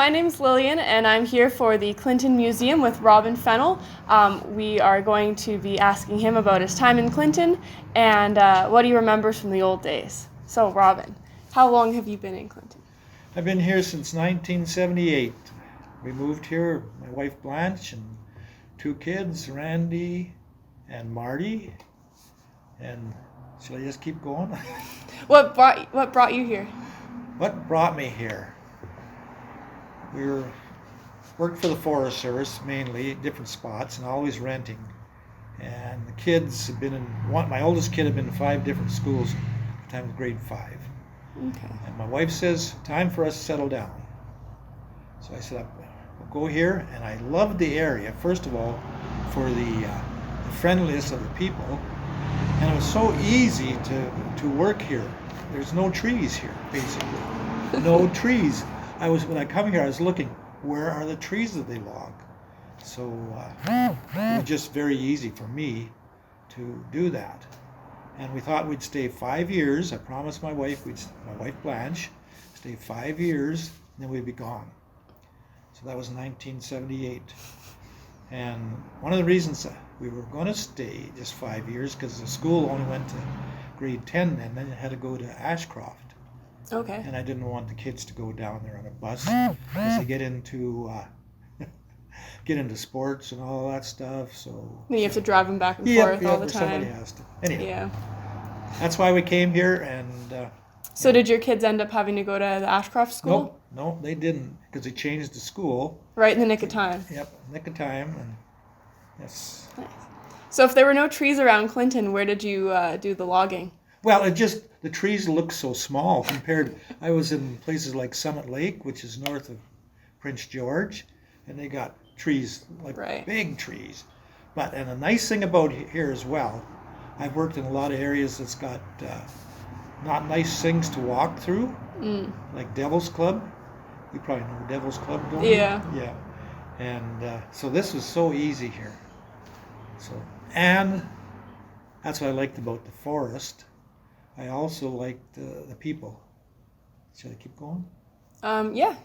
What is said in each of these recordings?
my name's Lillian, and I'm here for the Clinton Museum with Robin Fennell. We are going to be asking him about his time in Clinton and what he remembers from the old days. So, Robin, how long have you been in Clinton? I've been here since 1978. We moved here, my wife Blanche and two kids, Randy and Marty. And shall I just keep going? What brought you here? What brought me here? Worked for the Forest Service mainly, different spots, and always renting. And the kids have been in my oldest kid had been in 5 different schools at the time of grade 5. Okay. And my wife says, time for us to settle down. So I said, I'll go here, and I loved the area, first of all, for the friendliness of the people, and it was so easy to work here. There's no trees here, basically. No trees. When I come here, I was looking, where are the trees that they log? So it was just very easy for me to do that. And we thought we'd stay 5 years. I promised my wife Blanche, stay 5 years, and then we'd be gone. So that was 1978. And one of the reasons we were going to stay just 5 years, because the school only went to grade 10 then it had to go to Ashcroft. Okay. And I didn't want the kids to go down there on a bus because they get into sports and all that stuff. So Then you have to drive them back and forth all the time. Somebody has to. Anyhow, Yeah. that's why we came here. And So did your kids end up having to go to the Ashcroft school? No, they didn't, because they changed the school. Right in the nick of time. Yep, nick of time, and yes. Nice. So if there were no trees around Clinton, where did you do the logging? Well, the trees look so small compared. I was in places like Summit Lake, which is north of Prince George, and they got trees, like big trees. And a nice thing about here as well, I've worked in a lot of areas that's got not nice things to walk through, like Devil's Club. You probably know Devil's Club, don't you? Yeah. Yeah. And so this was so easy here. And that's what I liked about the forest. I also liked the people. Should I keep going? Yeah.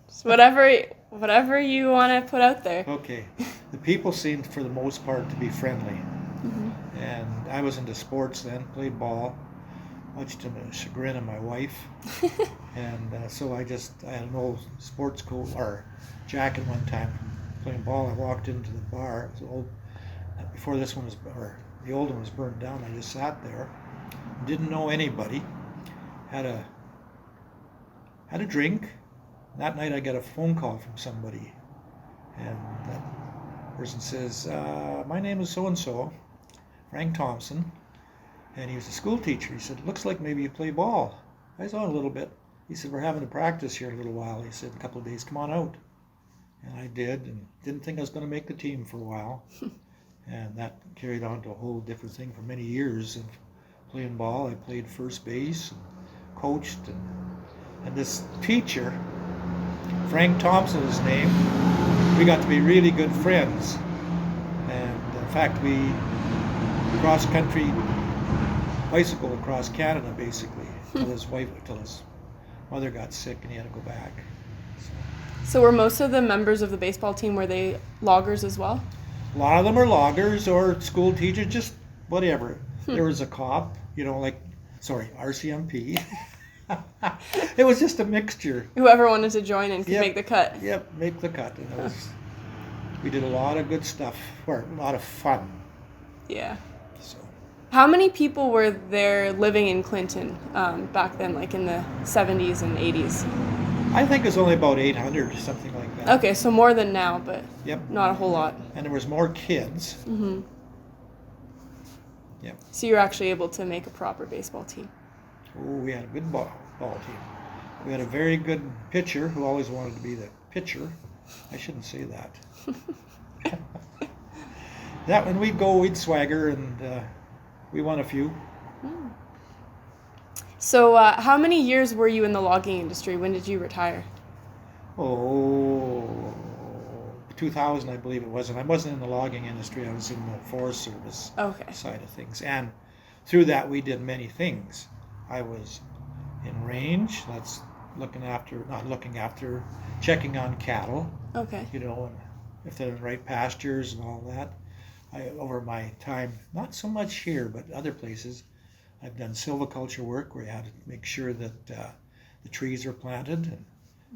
Just whatever you want to put out there. Okay. The people seemed, for the most part, to be friendly. Mm-hmm. And I was into sports then, played ball, much to the chagrin of my wife. And so I had an old sports coat or jacket one time from playing ball. I walked into the bar. It was old. Before this one the old one was burned down. I just sat there, didn't know anybody, had a drink. That night I got a phone call from somebody, and that person says, my name is so-and-so, Frank Thompson, and he was a school teacher. He said, looks like maybe you play ball. I saw a little bit. He said, we're having a practice here in a little while. He said, a couple of days, come on out. And I did, and didn't think I was going to make the team for a while. And that carried on to a whole different thing for many years of playing ball. I played first base and coached, and this teacher, Frank Thompson is his name, we got to be really good friends. And in fact, we cross-country bicycle across Canada basically till his mother got sick and he had to go back. So were most of the members of the baseball team, were they loggers as well? A lot of them are loggers or school teachers, just whatever. There was a cop, RCMP. It was just a mixture. Whoever wanted to join in could make the cut. Yep, make the cut. And we did a lot of good stuff, or a lot of fun. Yeah. So. How many people were there living in Clinton back then, like in the 70s and 80s? I think it was only about 800 or something like that. Okay, so more than now, but not a whole lot. And there was more kids. Mm-hmm. Yep. So you were actually able to make a proper baseball team. Oh, we had a good ball team. We had a very good pitcher who always wanted to be the pitcher. I shouldn't say that. That when we'd swagger, and we won a few. Mm. So how many years were you in the logging industry? When did you retire? 2000, I believe it was. And I wasn't in the logging industry. I was in the Forest Service side of things. And through that, we did many things. I was in range. That's checking on cattle, Okay. and if they're in the right pastures and all that. Over my time, not so much here, but other places, I've done silviculture work where you had to make sure that the trees are planted.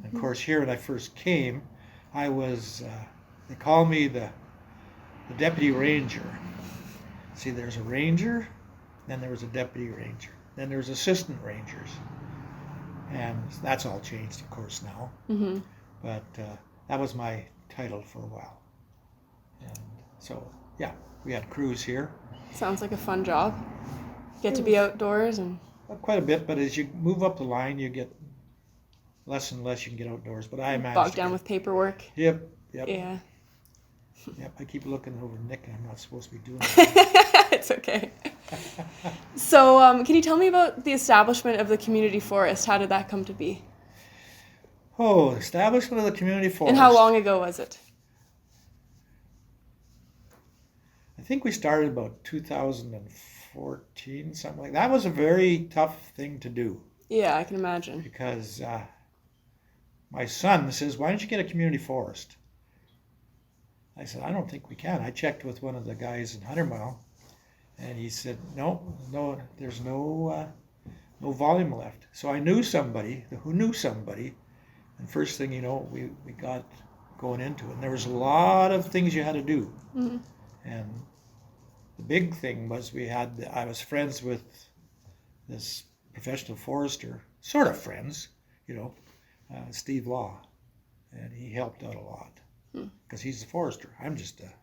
And of course, here when I first came, I was, they call me the deputy ranger. See, there's a ranger, then there was a deputy ranger, then there's assistant rangers. And that's all changed, of course, now. Mm-hmm. But that was my title for a while. And so, yeah, we had crews here. Sounds like a fun job. Get to be outdoors and... Quite a bit, but as you move up the line, you get less and less you can get outdoors. But I managed bogged to down with paperwork. Yep. Yeah. Yep, I keep looking over Nick, and I'm not supposed to be doing that. It's okay. So, can you tell me about the establishment of the community forest? How did that come to be? Oh, establishment of the community forest. And how long ago was it? I think we started about 2014, something like that. That was a very tough thing to do. Yeah, I can imagine. Because my son says, why don't you get a community forest? I said, I don't think we can. I checked with one of the guys in 100 Mile, and he said, no, there's no volume left. So I knew somebody who knew somebody, and first thing you know, we got going into it. And there was a lot of things you had to do. Mm-hmm. And the big thing was I was friends with this professional forester, sort of friends, Steve Law, and he helped out a lot because he's a forester. I'm just a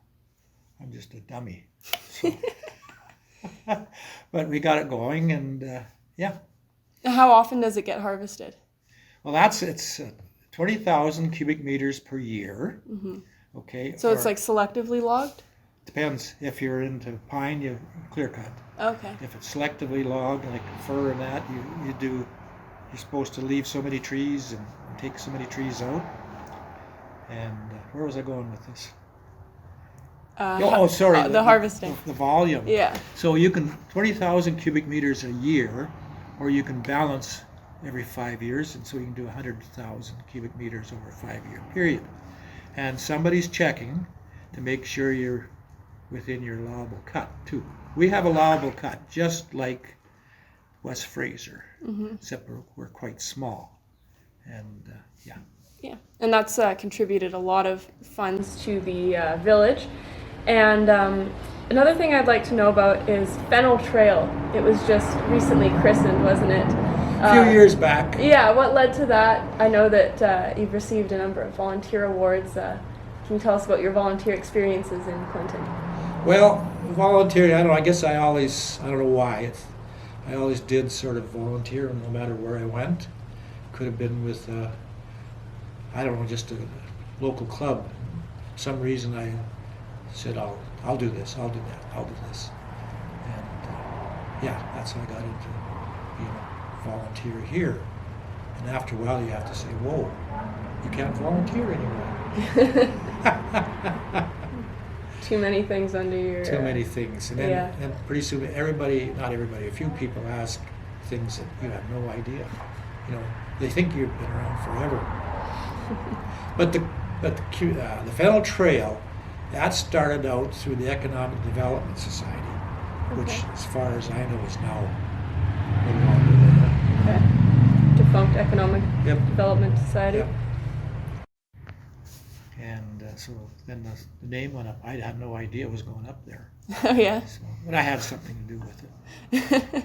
dummy. So. But we got it going, and yeah. How often does it get harvested? Well, it's 20,000 cubic meters per year. Mm-hmm. Okay. So it's like selectively logged? Depends. If you're into pine, you clear cut. Okay. If it's selectively logged, like fir and that, you're supposed to leave so many trees and take so many trees out. And where was I going with this? Sorry. The harvesting. The volume. Yeah. So you can 20,000 cubic meters a year, or you can balance every 5 years, and so you can do 100,000 cubic meters over a 5-year period. And somebody's checking to make sure you're within your allowable cut too. We have allowable cut, just like West Fraser, except we're quite small. And yeah. Yeah, and that's contributed a lot of funds to the village. And another thing I'd like to know about is Fennell Trail. It was just recently christened, wasn't it? A few years back. Yeah, what led to that? I know that you've received a number of volunteer awards. Can you tell us about your volunteer experiences in Clinton? Well, volunteering, I don't know, I guess I don't know why. I always did sort of volunteer no matter where I went. Could have been with, just a local club. For some reason I said, I'll do this, I'll do that, I'll do this. And that's how I got into being a volunteer here. And after a while you have to say, whoa, you can't volunteer anymore. Too many things under your... Too many things. And then and pretty soon not everybody, a few people ask things that you have no idea. They think you've been around forever. But the Fennell Trail, that started out through the Economic Development Society, which, as far as I know, is now no longer there. Okay. Defunct Economic Development Society. Yep. And so then the name went up. I had no idea it was going up there. Oh, yeah? But I had something to do with it.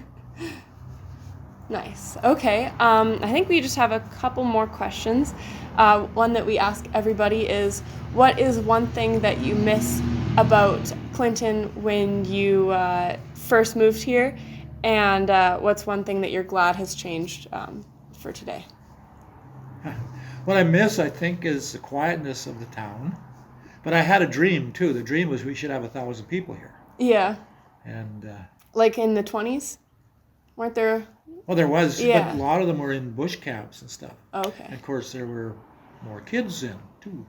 Nice. Okay. I think we just have a couple more questions. One that we ask everybody is, what is one thing that you miss about Clinton when you first moved here? And what's one thing that you're glad has changed for today? What I miss, I think, is the quietness of the town. But I had a dream, too. The dream was we should have 1,000 people here. Yeah. And like in the 20s? Weren't there... Well, there was, but a lot of them were in bush camps and stuff. Oh, okay. And of course, there were more kids in, too.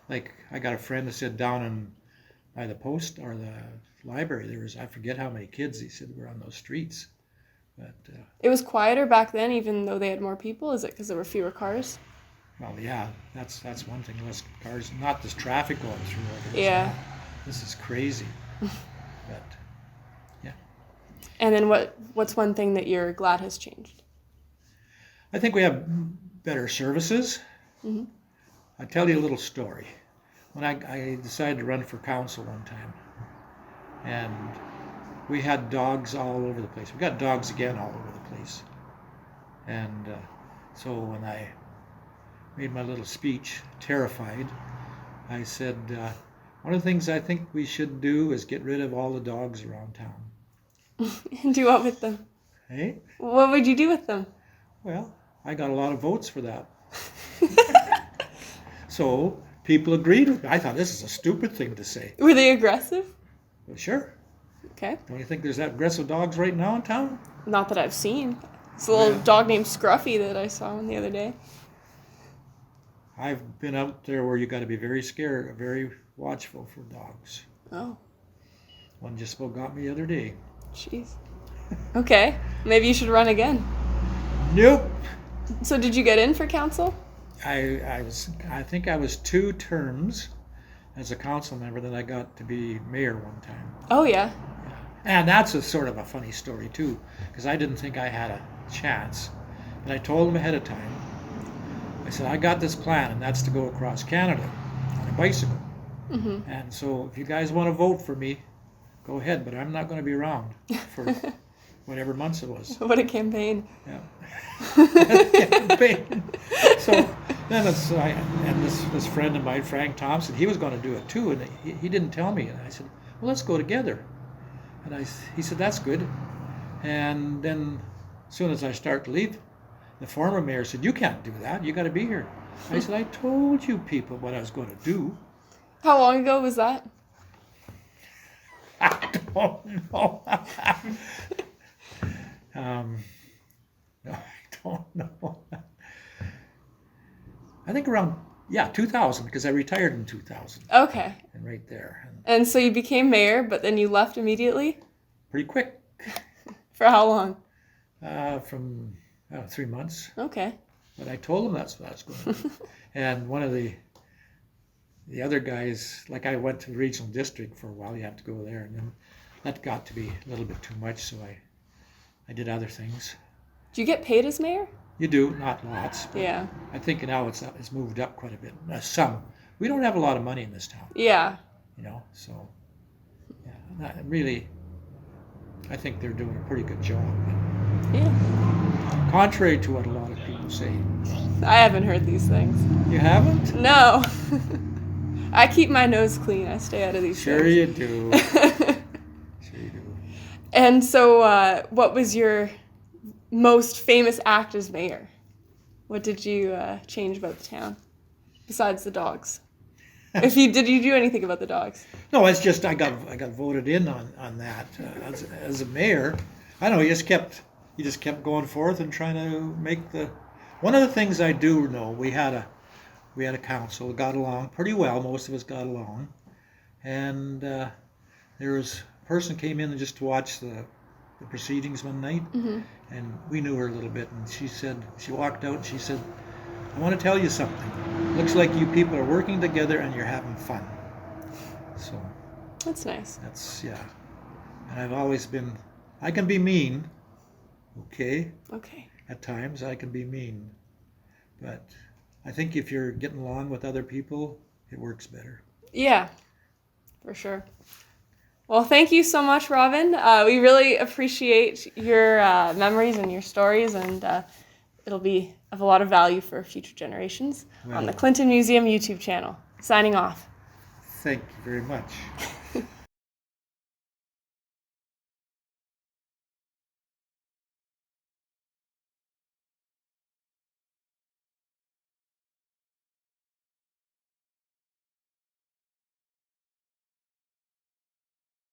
Like, I got a friend that said down by the post or the library, there was, I forget how many kids he said were on those streets. But It was quieter back then, even though they had more people. Is it because there were fewer cars? well, yeah, that's one thing. Less cars, not this traffic going through. Like it is Yeah. now. This is crazy. But yeah, And then what's one thing that you're glad has changed? I think we have better services. Mm-hmm. I'll tell you a little story. When I decided to run for council one time, and we had dogs all over the place. We got dogs again all over the place. And so when I made my little speech, terrified, I said, one of the things I think we should do is get rid of all the dogs around town. And do what with them? Hey? What would you do with them? Well, I got a lot of votes for that. So people agreed with me. I thought this is a stupid thing to say. Were they aggressive? Well, sure. Okay. Don't you think there's that aggressive dogs right now in town? Not that I've seen. It's a little Yeah. dog named Scruffy that I saw the other day. I've been out there where you got to be very scared, very watchful for dogs. Oh, One just about got me the other day. jeez. Okay. Maybe you should run again. Nope. So did you get in for council? I think I was 2 terms as a council member. Then I got to be mayor one time. Oh, yeah. And that's a sort of a funny story too, because I didn't think I had a chance. But I told them ahead of time. I said, I got this plan, and that's to go across Canada on a bicycle. Mm-hmm. And so if you guys want to vote for me, go ahead, but I'm not going to be around for whatever months it was. What a campaign. Yeah. Campaign. So then this friend of mine, Frank Thompson, he was going to do it too, and he didn't tell me. And I said, well, let's go together. And he said, that's good. And then as soon as I start to leave, the former mayor said, you can't do that. You got to be here. I said, I told you people what I was going to do. How long ago was that? I don't know. No, I don't know. I think around, 2000, because I retired in 2000. Okay. And right there. And And so you became mayor, but then you left immediately? pretty quick. For how long? From 3 months. Okay. But I told them that's what I was going to do. And one of the other guys, like I went to the regional district for a while, you have to go there. And then that got to be a little bit too much, so I did other things. Do you get paid as mayor? You do, not lots. But Yeah. I think now it's moved up quite a bit. Some. We don't have a lot of money in this town, Yeah. so really, I think they're doing a pretty good job. Yeah. Contrary to what a lot of people say. I haven't heard these things. You haven't? No. I keep my nose clean. I stay out of these Sure things. you do. Sure you do. And so what was your most famous act as mayor? What did you change about the town besides the dogs? Did you do anything about the dogs? No, it's just I got voted in on that as a mayor. I don't know. You just kept going forth and trying to make one of the things I do know. We had a council, got along pretty well. Most of us got along, and there was a person came in just to watch the proceedings one night, and we knew her a little bit. And she walked out and she said, I want to tell you something. Looks like you people are working together and you're having fun. So That's nice. And I've always been, I can be mean, okay? Okay. At times I can be mean. But I think if you're getting along with other people, it works better. Yeah, for sure. Well, thank you so much, Robin. We really appreciate your memories and your stories, and it'll be of a lot of value for future generations on the Clinton Museum YouTube channel. Signing off. Thank you very much.